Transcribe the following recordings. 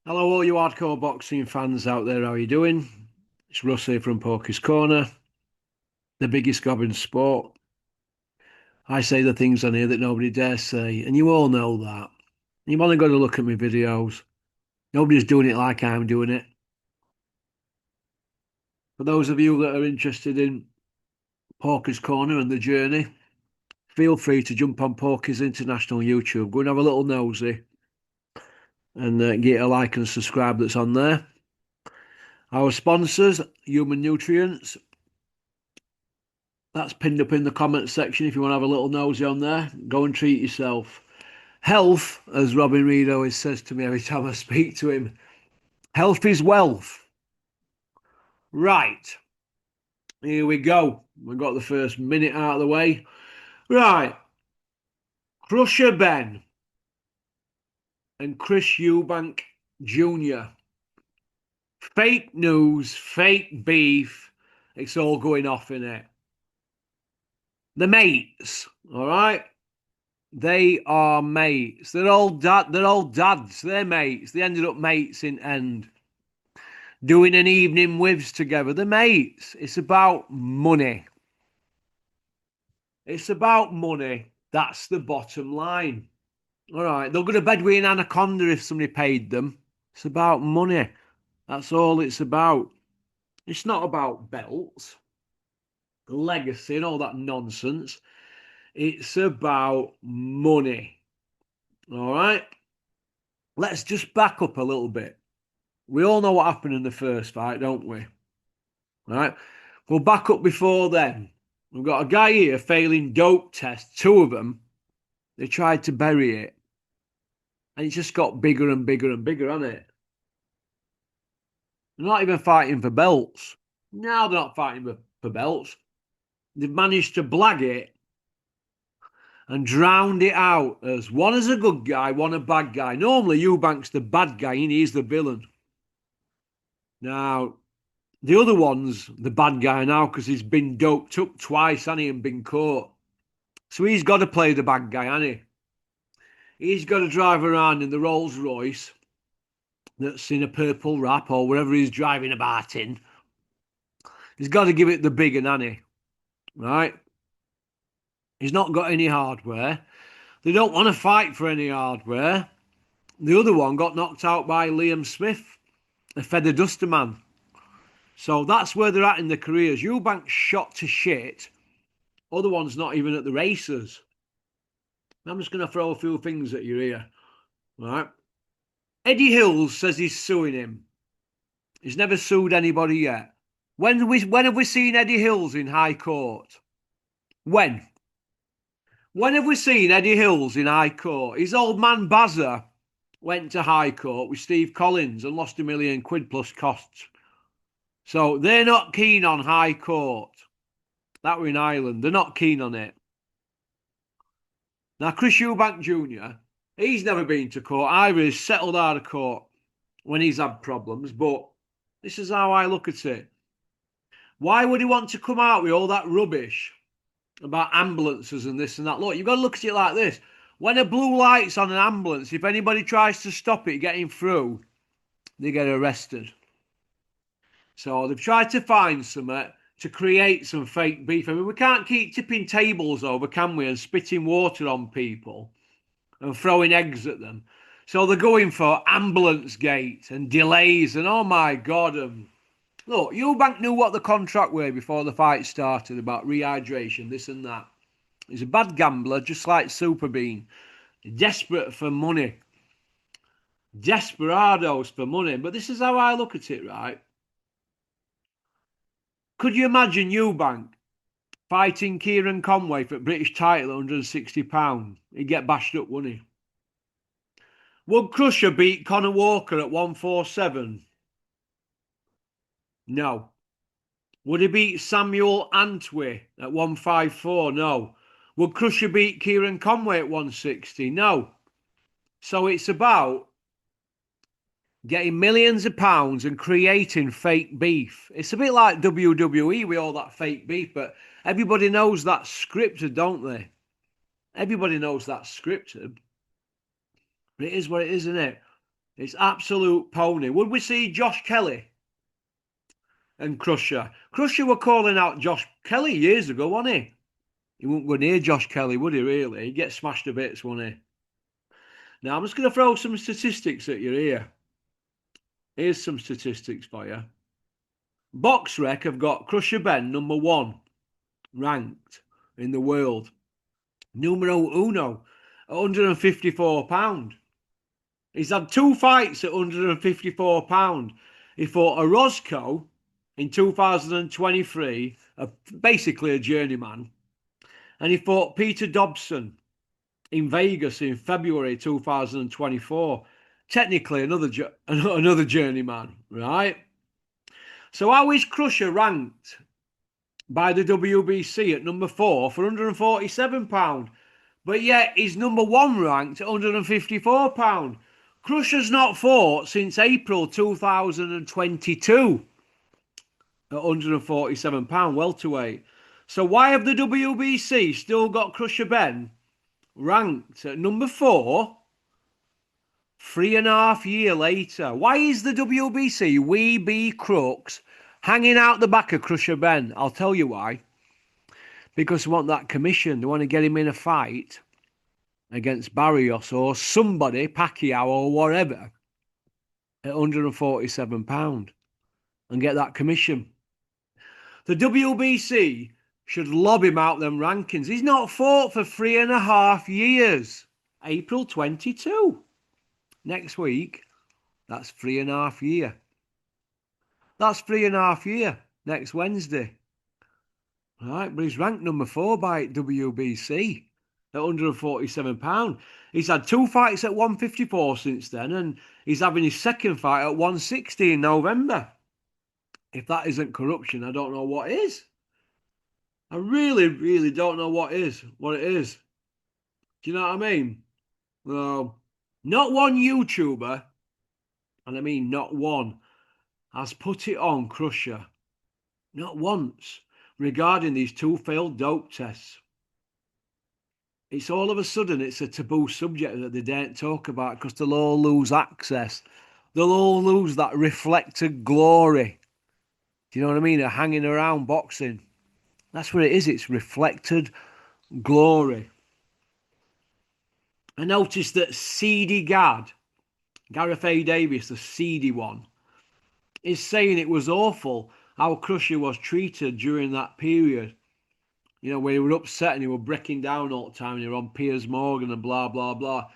Hello, all you hardcore boxing fans out there. How are you doing? It's Russ here from Poker's Corner, the biggest gob in sport. I say the things on here that nobody dares say, and you all know that. You've only got to look at my videos. Nobody's doing it like I'm doing it. For those of you that are interested in Poker's Corner and the journey, feel free to jump on Poker's International YouTube. Go and have a little nosy and get a like and subscribe that's on there. Our sponsors, Human Nutrients. That's pinned up in the comments section if you want to have a little nosy on there. Go and treat yourself. Health, as Robin Reed always says to me every time I speak to him, health is wealth. Right, here we go. We've got the first minute out of the way. Right, Krusher Benn and Chris Eubank Jr. Fake news, fake beef. It's all going off in it. The mates, all right? They are mates. They're all dads. They're mates. They ended up mates in end. Doing an evening with together. They're mates. It's about money. It's about money. That's the bottom line. All right. They'll go to bed with an anaconda if somebody paid them. It's about money. That's all it's about. It's not about belts, legacy, and all that nonsense. It's about money. All right. Let's just back up a little bit. We all know what happened in the first fight, don't we? All right. We'll back up before then. We've got a guy here failing dope tests, two of them. They tried to bury it. And it just got bigger and bigger and bigger, hasn't it? They're not even fighting for belts. No, they're not fighting for belts. They've managed to blag it and drowned it out as one is a good guy, one a bad guy. Normally, Eubank's the bad guy and he's the villain. Now, the other one's the bad guy now because he's been doped up twice, hasn't he, and been caught. So he's got to play the bad guy, hasn't he? He's got to drive around in the Rolls Royce that's in a purple wrap or wherever he's driving about in. He's got to give it the big un, hasn't he? Right? He's not got any hardware. They don't want to fight for any hardware. The other one got knocked out by Liam Smith, a feather duster man. So that's where they're at in their careers. Eubank shot to shit. Other one's not even at the races. I'm just going to throw a few things at you here. Right? Eddie Hills says he's suing him. He's never sued anybody yet. When have we seen Eddie Hills in High Court? When? When have we seen Eddie Hills in High Court? His old man Bazza went to High Court with Steve Collins and lost £1 million plus costs. So they're not keen on High Court. That were in Ireland. They're not keen on it. Now, Chris Eubank Jr., he's never been to court either. He's settled out of court when he's had problems, but this is how I look at it. Why would he want to come out with all that rubbish about ambulances and this and that? Look, you've got to look at it like this. When a blue light's on an ambulance, if anybody tries to stop it getting through, they get arrested. So they've tried to find something to create some fake beef. I mean, we can't keep tipping tables over, can we, and spitting water on people and throwing eggs at them. So they're going for ambulance gate and delays and oh my God. Look, Eubank knew what the contract were before the fight started about rehydration, this and that. He's a bad gambler, just like Super Bean. Desperate for money. Desperados for money. But this is how I look at it, right? Could you imagine Eubank fighting Kieran Conway for a British title at £160? He'd get bashed up, wouldn't he? Would Krusher beat Conor Walker at 147? No. Would he beat Samuel Antwi at 154? No. Would Krusher beat Kieran Conway at 160? No. So it's about getting millions of pounds and creating fake beef. It's a bit like WWE with all that fake beef, but everybody knows that's scripted, don't they? Everybody knows that's scripted. But it is what it is, isn't it? It's absolute pony. Would we see Josh Kelly and Krusher? Krusher were calling out Josh Kelly years ago, wasn't he? He wouldn't go near Josh Kelly, would he, really? He'd get smashed to bits, wouldn't he? Now, I'm just going to throw some statistics at you here. Here's some statistics for you. BoxRec have got Krusher Benn number 1 ranked in the world. Numero uno at £154. He's had 2 fights at £154. He fought Orozco in 2023, basically a journeyman. And he fought Peter Dobson in Vegas in February 2024. Technically another journeyman, right? So how is Krusher ranked by the WBC at number 4 for £147? But yet he's number 1 ranked at £154. Krusher's not fought since April 2022 at £147 welterweight. So why have the WBC still got Krusher Benn ranked at number 4 3.5 years later? Why is the WBC, we be crooks, hanging out the back of Krusher Benn? I'll tell you why. Because they want that commission. They want to get him in a fight against Barrios or somebody, Pacquiao or whatever, at £147 and get that commission. The WBC should lob him out them rankings. He's not fought for 3.5 years. April 22. Next week, that's 3.5 years. That's 3.5 years next Wednesday. Right, but he's ranked number 4 by WBC at £147. He's had 2 fights at 154 since then, and he's having his second fight at 160 in November. If that isn't corruption, I don't know what is. I really, really don't know what it is. Do you know what I mean? No, not one YouTuber, and I mean not one, has put it on Krusher. Not once, regarding these 2 failed dope tests. It's all of a sudden, it's a taboo subject that they don't talk about because they'll all lose access. They'll all lose that reflected glory. Do you know what I mean? They're hanging around boxing. That's what it is. It's reflected glory. I noticed that Seedy Gad, Gareth A. Davis, the seedy one, is saying it was awful how Krusher was treated during that period. You know, where he were upset and he were breaking down all the time and he were on Piers Morgan and blah, blah, blah.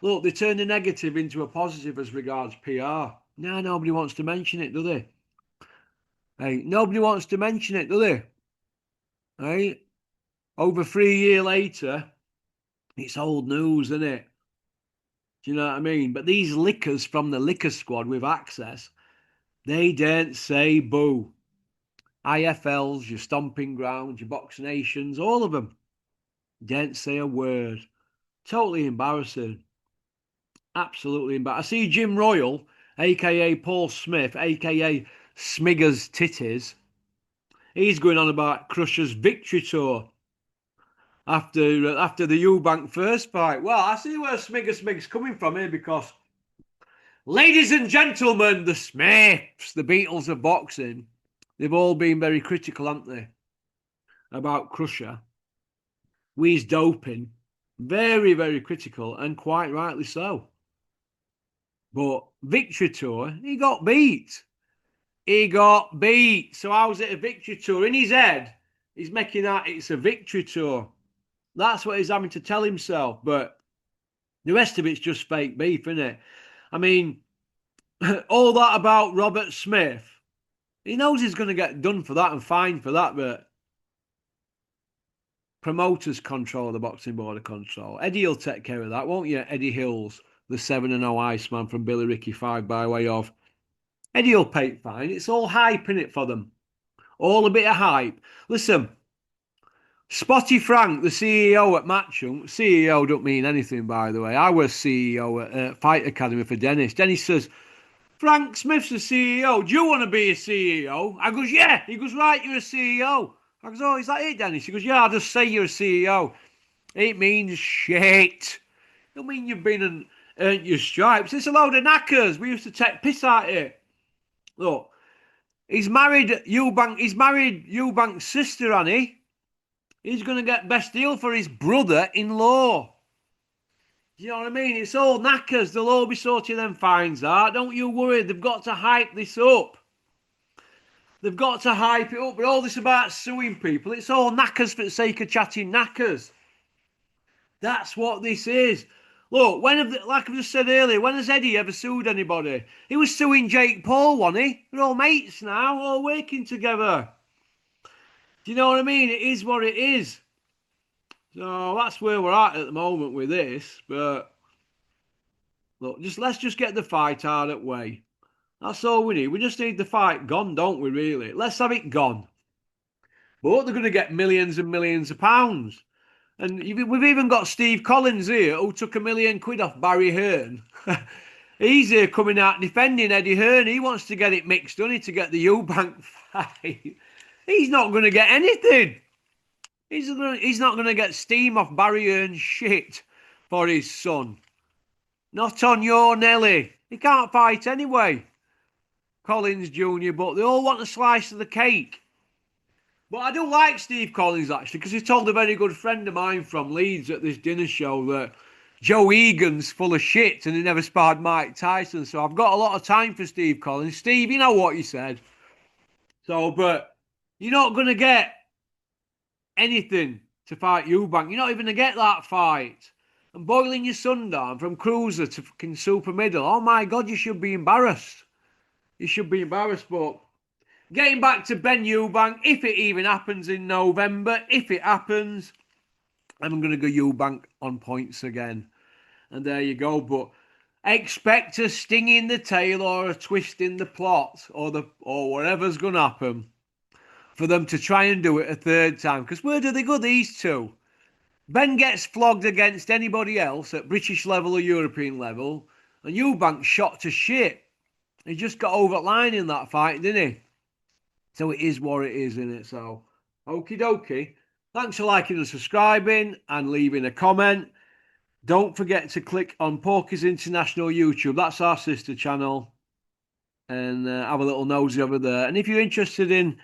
Look, they turned the negative into a positive as regards PR. Now nobody wants to mention it, do they? Hey, nobody wants to mention it, do they? Hey, over 3 years later, it's old news, isn't it? Do you know what I mean? But these lickers from the liquor squad with access, they don't say boo. IFLs, your stomping grounds, your Box Nations, all of them don't say a word. Totally embarrassing. Absolutely embarrassing. I see Jim Royal, a.k.a. Paul Smith, a.k.a. Smiggers Titties. He's going on about Krusher's victory tour after the Eubank first fight. Well, I see where Smigger's coming from here because, ladies and gentlemen, the Smiths, the Beatles of boxing, they've all been very critical, haven't they, about Krusher. We's doping. Very, very critical, and quite rightly so. But victory tour, he got beat. So how's it a victory tour? In his head, he's making out it's a victory tour. That's what he's having to tell himself. But the rest of it's just fake beef, isn't it? I mean, all that about Robert Smith, he knows he's going to get done for that and fined for that, but promoters control the Boxing Board of Control. Eddie will take care of that, won't you? Eddie Hills, the 7-0 Iceman from Billy Ricky 5 by way of. Eddie will pay it fine. It's all hype in it for them. All a bit of hype. Listen, Spotty Frank, the CEO at Matchroom, CEO don't mean anything, by the way. I was CEO at Fight Academy for Dennis. Dennis says, Frank Smith's the CEO. Do you want to be a CEO? I goes, yeah. He goes, right, you're a CEO. I goes, oh, is that it, Dennis? He goes, yeah, I'll just say you're a CEO. It means shit. It don't mean you've been earned your stripes. It's a load of knackers. We used to take piss at it. Look, he's married Eubank's sister, Annie. He's going to get best deal for his brother-in-law. Do you know what I mean? It's all knackers. They'll all be sorting them fines out. Don't you worry. They've got to hype this up. They've got to hype it up. But all this about suing people, it's all knackers for the sake of chatting knackers. That's what this is. Look, like I just said earlier, when has Eddie ever sued anybody? He was suing Jake Paul, wasn't he? We're all mates now, all working together. Do you know what I mean? It is what it is. So that's where we're at the moment with this. But look, let's just get the fight out of the way. That's all we need. We just need the fight gone, don't we, really? Let's have it gone. But they're going to get millions and millions of pounds. And we've even got Steve Collins here, who took £1 million off Barry Hearn. He's here coming out defending Eddie Hearn. He wants to get it mixed, doesn't he, to get the Eubank fight. He's not going to get anything. He's not going to get steam off Barry Hearn's shit for his son. Not on your Nelly. He can't fight anyway. Collins Jr., but they all want a slice of the cake. But I do like Steve Collins, actually, because he told a very good friend of mine from Leeds at this dinner show that Joe Egan's full of shit and he never sparred Mike Tyson. So I've got a lot of time for Steve Collins. Steve, you know what he said. So, but you're not going to get anything to fight Eubank. You're not even going to get that fight. And boiling your son down from cruiser to fucking super middle. Oh my God, you should be embarrassed. You should be embarrassed, but getting back to Benn Eubank, if it even happens in November, if it happens, I'm going to go Eubank on points again. And there you go. But expect a sting in the tail or a twist in the plot or whatever's going to happen for them to try and do it a third time. Because where do they go, these two? Benn gets flogged against anybody else at British level or European level, and Eubank shot to shit. He just got over the line in that fight, didn't he? So it is what it is, innit? So, okie dokie. Thanks for liking and subscribing and leaving a comment. Don't forget to click on Porky's International YouTube. That's our sister channel. And have a little nosy over there. And if you're interested in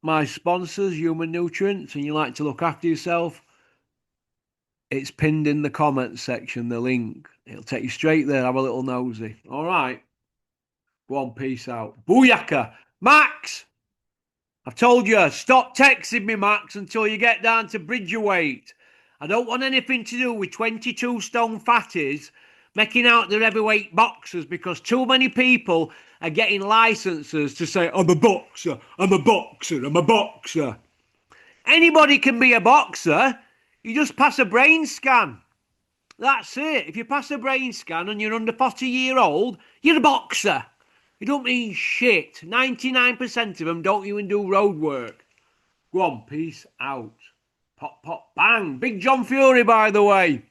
my sponsors, Human Nutrients, and you like to look after yourself, it's pinned in the comments section, the link. It'll take you straight there. Have a little nosy. All right. Go on, peace out. Booyaka. Max! I've told you, stop texting me, Max, until you get down to Bridgerweight. I don't want anything to do with 22 stone fatties making out they're heavyweight boxers because too many people are getting licenses to say, I'm a boxer, I'm a boxer, I'm a boxer. Anybody can be a boxer. You just pass a brain scan. That's it. If you pass a brain scan and you're under 40-year-old, you're a boxer. You don't mean shit. 99% of them don't even do road work. Go on, peace out. Pop, pop, bang. Big John Fury, by the way.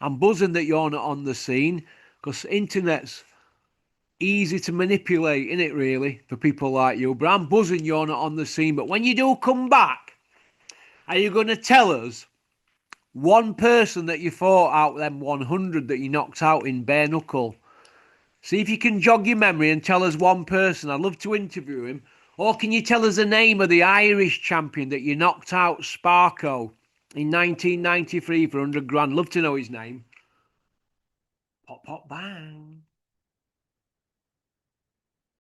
I'm buzzing that you're not on the scene because internet's easy to manipulate, isn't it, really, for people like you? But I'm buzzing you're not on the scene. But when you do come back, are you going to tell us one person that you fought out them 100 that you knocked out in bare knuckle? See if you can jog your memory and tell us one person. I'd love to interview him. Or can you tell us the name of the Irish champion that you knocked out, Sparko, in 1993 for 100 grand? Love to know his name. Pop, pop, bang.